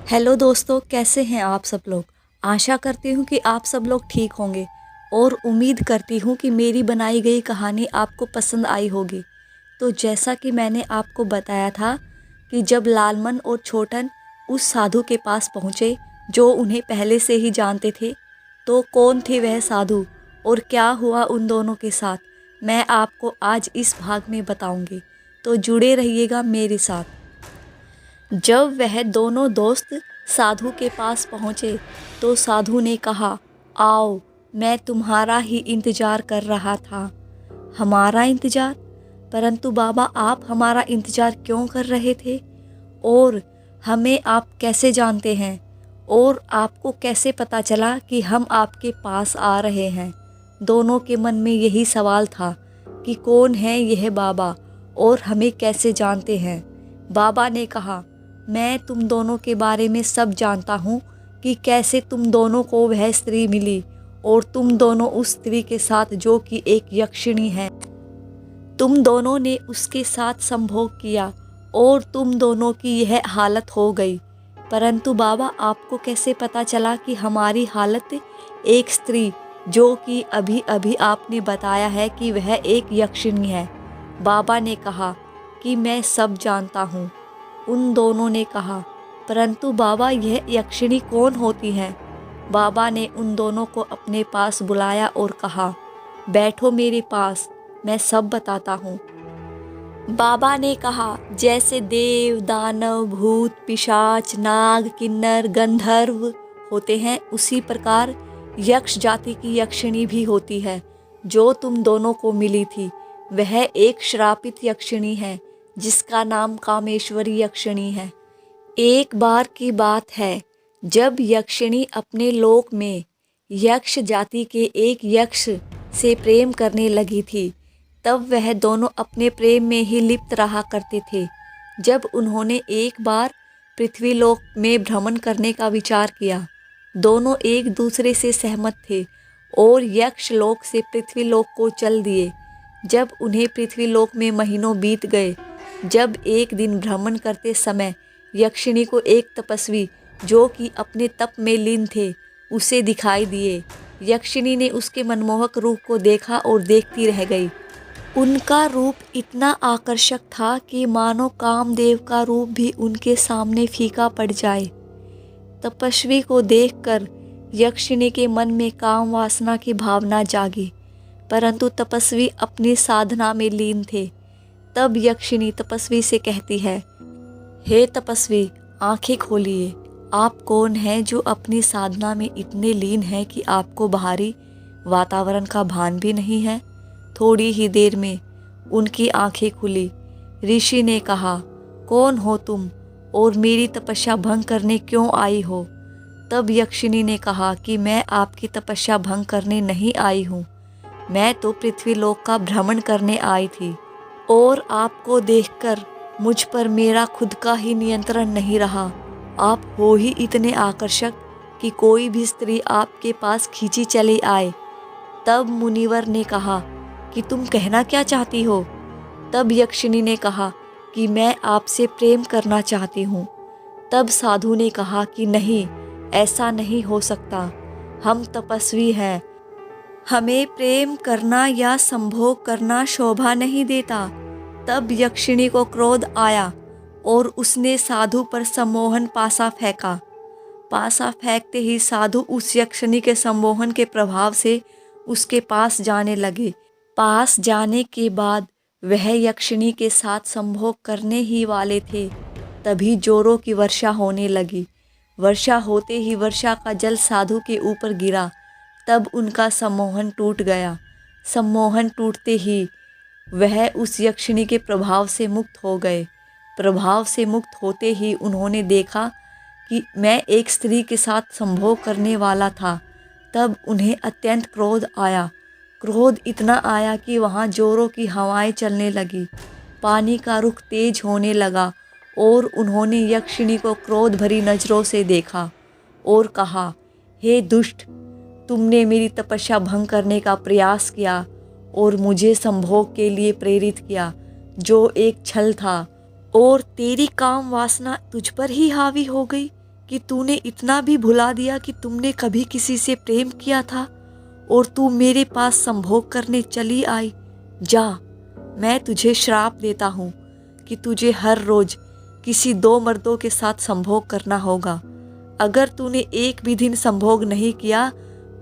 Hello दोस्तों, कैसे हैं आप सब लोग। आशा करती हूँ कि आप सब लोग ठीक होंगे और उम्मीद करती हूँ कि मेरी बनाई गई कहानी आपको पसंद आई होगी। तो जैसा कि मैंने आपको बताया था कि जब लालमन और छोटन उस साधु के पास पहुँचे जो उन्हें पहले से ही जानते थे, तो कौन थे वह साधु और क्या हुआ उन दोनों के साथ, मैं आपको आज इस भाग में बताऊंगी। तो जुड़े रहिएगा मेरे साथ। जब वह दोनों दोस्त साधु के पास पहुँचे तो साधु ने कहा, आओ, मैं तुम्हारा ही इंतज़ार कर रहा था। हमारा इंतज़ार? परंतु बाबा, आप हमारा इंतज़ार क्यों कर रहे थे? और हमें आप कैसे जानते हैं? और आपको कैसे पता चला कि हम आपके पास आ रहे हैं? दोनों के मन में यही सवाल था कि कौन है यह बाबा और हमें कैसे जानते हैं। बाबा ने कहा, मैं तुम दोनों के बारे में सब जानता हूँ कि कैसे तुम दोनों को वह स्त्री मिली और तुम दोनों उस स्त्री के साथ जो कि एक यक्षिणी है, तुम दोनों ने उसके साथ संभोग किया और तुम दोनों की यह हालत हो गई। परंतु बाबा, आपको कैसे पता चला कि हमारी हालत एक स्त्री, जो कि अभी अभी आपने बताया है कि वह एक यक्षिणी है? बाबा ने कहा कि मैं सब जानता हूँ। उन दोनों ने कहा, परंतु बाबा, यह यक्षिणी कौन होती हैं? बाबा ने उन दोनों को अपने पास बुलाया और कहा, बैठो मेरे पास, मैं सब बताता हूँ। बाबा ने कहा, जैसे देव, दानव, भूत, पिशाच, नाग, किन्नर, गंधर्व होते हैं, उसी प्रकार यक्ष जाति की यक्षिणी भी होती है। जो तुम दोनों को मिली थी वह एक श्रापित यक्षिणी है जिसका नाम कामेश्वरी यक्षिणी है। एक बार की बात है, जब यक्षिणी अपने लोक में यक्ष जाति के एक यक्ष से प्रेम करने लगी थी, तब वह दोनों अपने प्रेम में ही लिप्त रहा करते थे। जब उन्होंने एक बार पृथ्वीलोक में भ्रमण करने का विचार किया, दोनों एक दूसरे से सहमत थे और यक्ष लोक से पृथ्वीलोक को चल दिए। जब उन्हें पृथ्वीलोक में महीनों बीत गए, जब एक दिन भ्रमण करते समय यक्षिणी को एक तपस्वी जो कि अपने तप में लीन थे उसे दिखाई दिए। यक्षिणी ने उसके मनमोहक रूप को देखा और देखती रह गई। उनका रूप इतना आकर्षक था कि मानो कामदेव का रूप भी उनके सामने फीका पड़ जाए। तपस्वी को देखकर यक्षिणी के मन में काम वासना की भावना जागी, परंतु तपस्वी अपनी साधना में लीन थे। तब यक्षिणी तपस्वी से कहती है, हे तपस्वी, आंखें खोलिए। आप कौन हैं जो अपनी साधना में इतने लीन हैं कि आपको बाहरी वातावरण का भान भी नहीं है? थोड़ी ही देर में उनकी आंखें खुली। ऋषि ने कहा, कौन हो तुम और मेरी तपस्या भंग करने क्यों आई हो? तब यक्षिणी ने कहा कि मैं आपकी तपस्या भंग करने नहीं आई हूँ, मैं तो पृथ्वीलोक का भ्रमण करने आई थी और आपको देखकर मुझ पर मेरा खुद का ही नियंत्रण नहीं रहा। आप हो ही इतने आकर्षक कि कोई भी स्त्री आपके पास खींची चली आए। तब मुनिवर ने कहा कि तुम कहना क्या चाहती हो? तब यक्षिणी ने कहा कि मैं आपसे प्रेम करना चाहती हूँ। तब साधु ने कहा कि नहीं, ऐसा नहीं हो सकता, हम तपस्वी हैं, हमें प्रेम करना या संभोग करना शोभा नहीं देता। तब यक्षिणी को क्रोध आया और उसने साधु पर सम्मोहन पासा फेंका। पासा फेंकते ही साधु उस यक्षिणी के सम्मोहन के प्रभाव से उसके पास जाने लगे। पास जाने के बाद वह यक्षिणी के साथ संभोग करने ही वाले थे, तभी जोरों की वर्षा होने लगी। वर्षा होते ही वर्षा का जल साधु के ऊपर गिरा। तब उनका सम्मोहन टूट गया। सम्मोहन टूटते ही वह उस यक्षिणी के प्रभाव से मुक्त हो गए। प्रभाव से मुक्त होते ही उन्होंने देखा कि मैं एक स्त्री के साथ संभोग करने वाला था। तब उन्हें अत्यंत क्रोध आया। क्रोध इतना आया कि वहाँ जोरों की हवाएं चलने लगी, पानी का रुख तेज होने लगा और उन्होंने यक्षिणी को क्रोध भरी नज़रों से देखा और कहा, हे दुष्ट, तुमने मेरी तपस्या भंग करने का प्रयास किया और मुझे संभोग के लिए प्रेरित किया, जो एक छल था, और तेरी काम वासना तुझ पर ही हावी हो गई। कि तूने इतना भी भुला दिया कि तुमने कभी किसी से प्रेम किया था और तू मेरे पास संभोग करने चली आई। जा, मैं तुझे श्राप देता हूँ कि तुझे हर रोज किसी 2 मर्दों के साथ संभोग करना होगा। अगर तूने एक भी दिन संभोग नहीं किया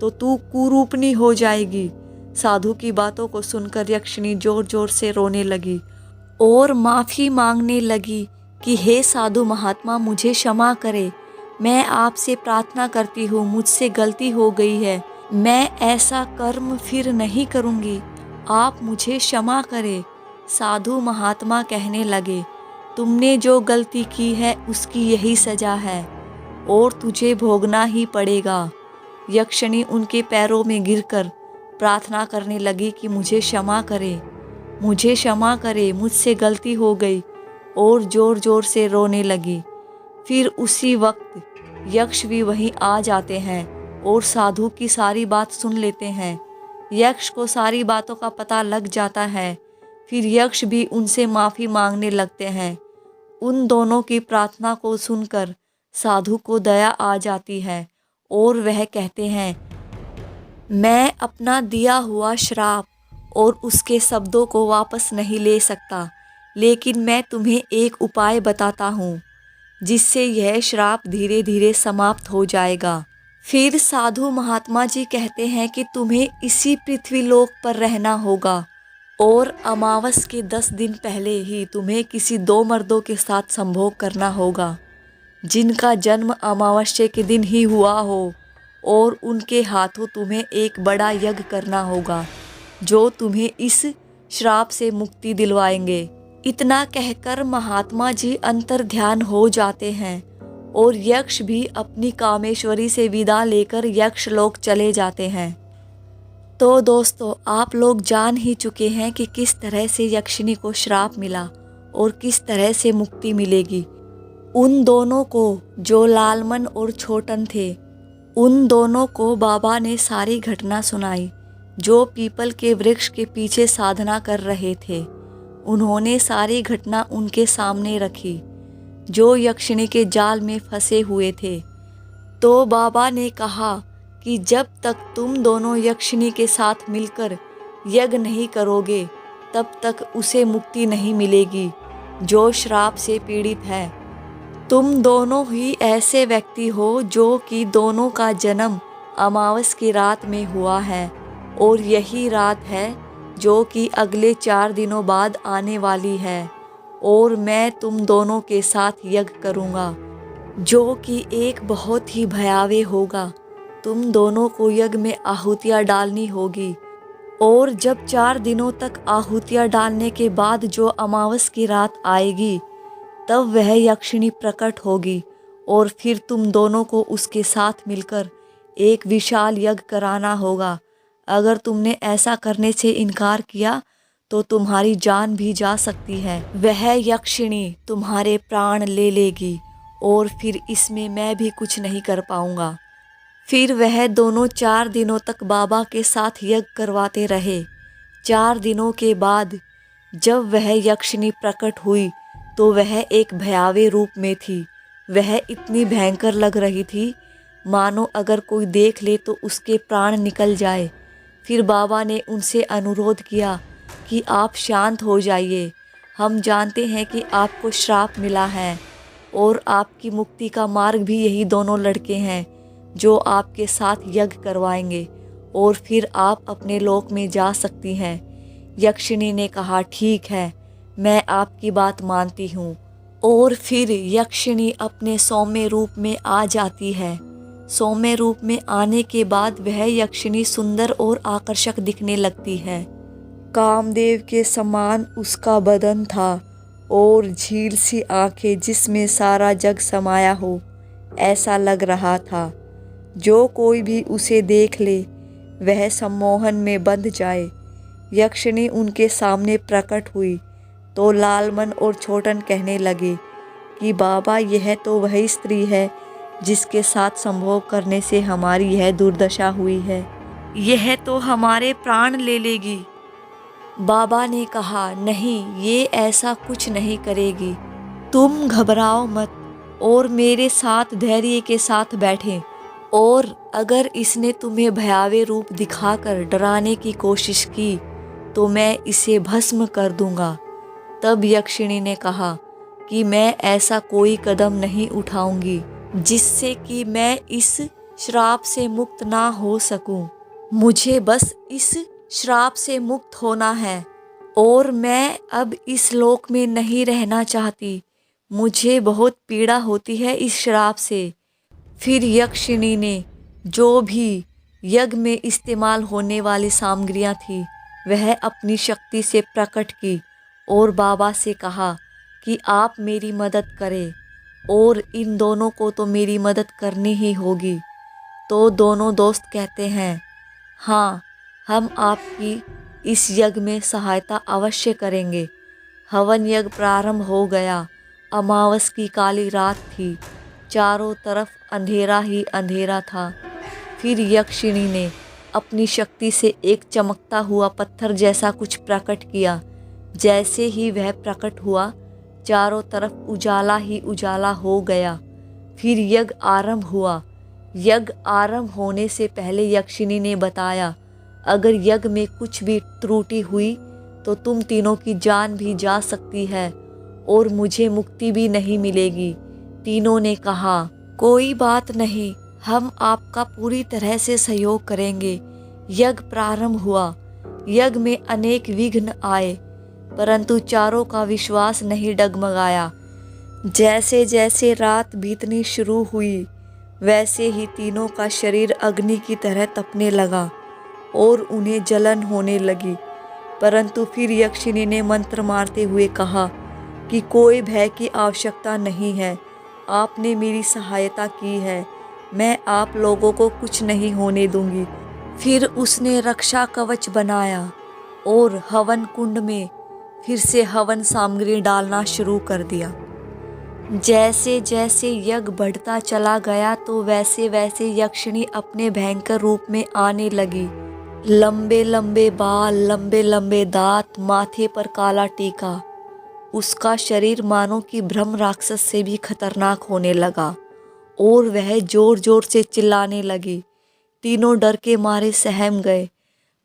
तो तू कुरूपनी हो जाएगी। साधु की बातों को सुनकर यक्षिणी जोर जोर से रोने लगी और माफ़ी मांगने लगी कि हे साधु महात्मा, मुझे क्षमा करे। मैं आपसे प्रार्थना करती हूँ, मुझसे गलती हो गई है। मैं ऐसा कर्म फिर नहीं करूँगी। आप मुझे क्षमा करें। साधु महात्मा कहने लगे, तुमने जो गलती की है उसकी यही सज़ा है और तुझे भोगना ही पड़ेगा। यक्षिणी उनके पैरों में गिरकर प्रार्थना करने लगी कि मुझे क्षमा करे, मुझे क्षमा करे, मुझसे गलती हो गई, और ज़ोर ज़ोर से रोने लगी। फिर उसी वक्त यक्ष भी वहीं आ जाते हैं और साधु की सारी बात सुन लेते हैं। यक्ष को सारी बातों का पता लग जाता है। फिर यक्ष भी उनसे माफ़ी मांगने लगते हैं। उन दोनों की प्रार्थना को सुनकर साधु को दया आ जाती है और वह कहते हैं, मैं अपना दिया हुआ श्राप और उसके शब्दों को वापस नहीं ले सकता, लेकिन मैं तुम्हें एक उपाय बताता हूँ जिससे यह श्राप धीरे धीरे समाप्त हो जाएगा। फिर साधु महात्मा जी कहते हैं कि तुम्हें इसी पृथ्वी लोक पर रहना होगा और अमावस के 10 दिन पहले ही तुम्हें किसी 2 मर्दों के साथ संभोग करना होगा जिनका जन्म अमावस्या के दिन ही हुआ हो, और उनके हाथों तुम्हें एक बड़ा यज्ञ करना होगा जो तुम्हें इस श्राप से मुक्ति दिलवाएंगे। इतना कहकर महात्मा जी अंतर ध्यान हो जाते हैं और यक्ष भी अपनी कामेश्वरी से विदा लेकर यक्ष लोक चले जाते हैं। तो दोस्तों, आप लोग जान ही चुके हैं कि किस तरह से यक्षिणी को श्राप मिला और किस तरह से मुक्ति मिलेगी। उन दोनों को, जो लालमन और छोटन थे, उन दोनों को बाबा ने सारी घटना सुनाई जो पीपल के वृक्ष के पीछे साधना कर रहे थे। उन्होंने सारी घटना उनके सामने रखी जो यक्षिणी के जाल में फंसे हुए थे। तो बाबा ने कहा कि जब तक तुम दोनों यक्षिणी के साथ मिलकर यज्ञ नहीं करोगे तब तक उसे मुक्ति नहीं मिलेगी जो श्राप से पीड़ित है। तुम दोनों ही ऐसे व्यक्ति हो जो कि दोनों का जन्म अमावस की रात में हुआ है और यही रात है जो कि अगले 4 दिनों बाद आने वाली है, और मैं तुम दोनों के साथ यज्ञ करूँगा जो कि एक बहुत ही भयावह होगा। तुम दोनों को यज्ञ में आहुतियाँ डालनी होगी और जब 4 दिनों तक आहुतियाँ डालने के बाद जो अमावस की रात आएगी तब वह यक्षिणी प्रकट होगी और फिर तुम दोनों को उसके साथ मिलकर एक विशाल यज्ञ कराना होगा। अगर तुमने ऐसा करने से इनकार किया तो तुम्हारी जान भी जा सकती है। वह यक्षिणी तुम्हारे प्राण ले लेगी और फिर इसमें मैं भी कुछ नहीं कर पाऊँगा। फिर वह दोनों 4 दिनों तक बाबा के साथ यज्ञ करवाते रहे। 4 दिनों के बाद जब वह यक्षिणी प्रकट हुई तो वह एक भयावह रूप में थी। वह इतनी भयंकर लग रही थी मानो अगर कोई देख ले तो उसके प्राण निकल जाए। फिर बाबा ने उनसे अनुरोध किया कि आप शांत हो जाइए। हम जानते हैं कि आपको श्राप मिला है और आपकी मुक्ति का मार्ग भी यही दोनों लड़के हैं जो आपके साथ यज्ञ करवाएंगे और फिर आप अपने लोक में जा सकती हैं। यक्षिणी ने कहा, ठीक है, मैं आपकी बात मानती हूँ। और फिर यक्षिणी अपने सौम्य रूप में आ जाती है। सौम्य रूप में आने के बाद वह यक्षिणी सुंदर और आकर्षक दिखने लगती है। कामदेव के समान उसका बदन था और झील सी आंखें जिसमें सारा जग समाया हो ऐसा लग रहा था। जो कोई भी उसे देख ले वह सम्मोहन में बंध जाए। यक्षिणी उनके सामने प्रकट हुई तो लालमन और छोटन कहने लगे कि बाबा, यह तो वही स्त्री है जिसके साथ संभोग करने से हमारी यह दुर्दशा हुई है। यह तो हमारे प्राण ले लेगी। बाबा ने कहा, नहीं, ये ऐसा कुछ नहीं करेगी। तुम घबराओ मत। और मेरे साथ धैर्य के साथ बैठें, और अगर इसने तुम्हें भयावह रूप दिखाकर डराने की कोशिश की तो मैं इसे भस्म कर दूंगा। तब यक्षिणी ने कहा कि मैं ऐसा कोई कदम नहीं उठाऊंगी जिससे कि मैं इस श्राप से मुक्त ना हो सकूं। मुझे बस इस श्राप से मुक्त होना है और मैं अब इस लोक में नहीं रहना चाहती। मुझे बहुत पीड़ा होती है इस श्राप से। फिर यक्षिणी ने जो भी यज्ञ में इस्तेमाल होने वाली सामग्रियां थी वह अपनी शक्ति से प्रकट की और बाबा से कहा कि आप मेरी मदद करें, और इन दोनों को तो मेरी मदद करनी ही होगी। तो दोनों दोस्त कहते हैं, हाँ, हम आपकी इस यज्ञ में सहायता अवश्य करेंगे। हवन यज्ञ प्रारंभ हो गया। अमावस की काली रात थी। चारों तरफ अंधेरा ही अंधेरा था। फिर यक्षिणी ने अपनी शक्ति से एक चमकता हुआ पत्थर जैसा कुछ प्रकट किया। जैसे ही वह प्रकट हुआ, चारों तरफ उजाला ही उजाला हो गया। फिर यज्ञ आरंभ हुआ। यज्ञ आरंभ होने से पहले यक्षिणी ने बताया, अगर यज्ञ में कुछ भी त्रुटि हुई तो तुम तीनों की जान भी जा सकती है और मुझे मुक्ति भी नहीं मिलेगी। तीनों ने कहा, कोई बात नहीं, हम आपका पूरी तरह से सहयोग करेंगे। यज्ञ प्रारंभ हुआ। यज्ञ में अनेक विघ्न आए, परंतु चारों का विश्वास नहीं डगमगाया। जैसे जैसे रात बीतनी शुरू हुई वैसे ही तीनों का शरीर अग्नि की तरह तपने लगा और उन्हें जलन होने लगी। परंतु फिर यक्षिणी ने मंत्र मारते हुए कहा कि कोई भय की आवश्यकता नहीं है, आपने मेरी सहायता की है, मैं आप लोगों को कुछ नहीं होने दूंगी। फिर उसने रक्षा कवच बनाया और हवन कुंड में फिर से हवन सामग्री डालना शुरू कर दिया। जैसे जैसे यज्ञ बढ़ता चला गया तो वैसे वैसे यक्षिणी अपने भयंकर रूप में आने लगी। लंबे लंबे बाल, लंबे लंबे दांत, माथे पर काला टीका। उसका शरीर मानो कि ब्रह्म राक्षस से भी खतरनाक होने लगा और वह जोर जोर से चिल्लाने लगी। तीनों डर के मारे सहम गए,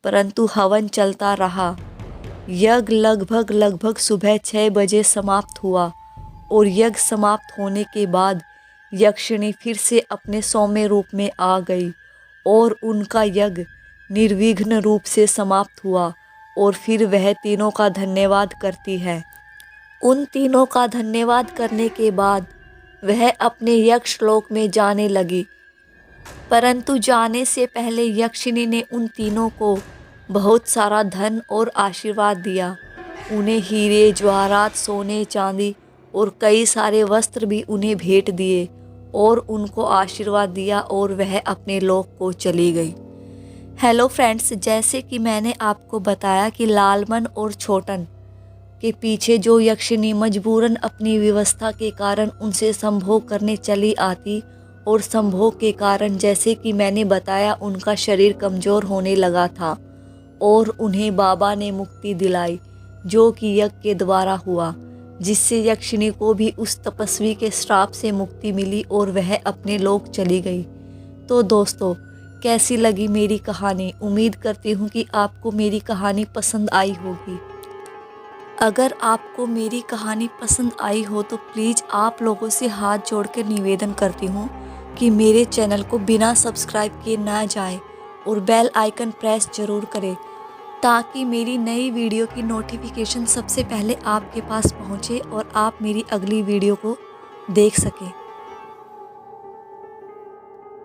परंतु हवन चलता रहा। यज्ञ लगभग सुबह 6 बजे समाप्त हुआ और यज्ञ समाप्त होने के बाद यक्षिणी फिर से अपने सौम्य रूप में आ गई और उनका यज्ञ निर्विघ्न रूप से समाप्त हुआ। और फिर वह तीनों का धन्यवाद करती है। उन तीनों का धन्यवाद करने के बाद वह अपने यक्ष लोक में जाने लगी। परंतु जाने से पहले यक्षिणी ने उन तीनों को बहुत सारा धन और आशीर्वाद दिया। उन्हें हीरे जवाहरात, सोने चांदी और कई सारे वस्त्र भी उन्हें भेंट दिए और उनको आशीर्वाद दिया और वह अपने लोक को चली गई। हेलो फ्रेंड्स, जैसे कि मैंने आपको बताया कि लालमन और छोटन के पीछे जो यक्षिणी मजबूरन अपनी व्यवस्था के कारण उनसे संभोग करने चली आती और संभोग के कारण, जैसे कि मैंने बताया, उनका शरीर कमज़ोर होने लगा था और उन्हें बाबा ने मुक्ति दिलाई जो कि यज्ञ के द्वारा हुआ, जिससे यक्षिणी को भी उस तपस्वी के श्राप से मुक्ति मिली और वह अपने लोक चली गई। तो दोस्तों, कैसी लगी मेरी कहानी? उम्मीद करती हूँ कि आपको मेरी कहानी पसंद आई होगी। अगर आपको मेरी कहानी पसंद आई हो तो प्लीज़ आप लोगों से हाथ जोड़ कर निवेदन करती हूँ कि मेरे चैनल को बिना सब्सक्राइब किए ना जाए और बेल आइकन प्रेस ज़रूर करें, ताकि मेरी नई वीडियो की नोटिफिकेशन सबसे पहले आपके पास पहुँचे और आप मेरी अगली वीडियो को देख सकें।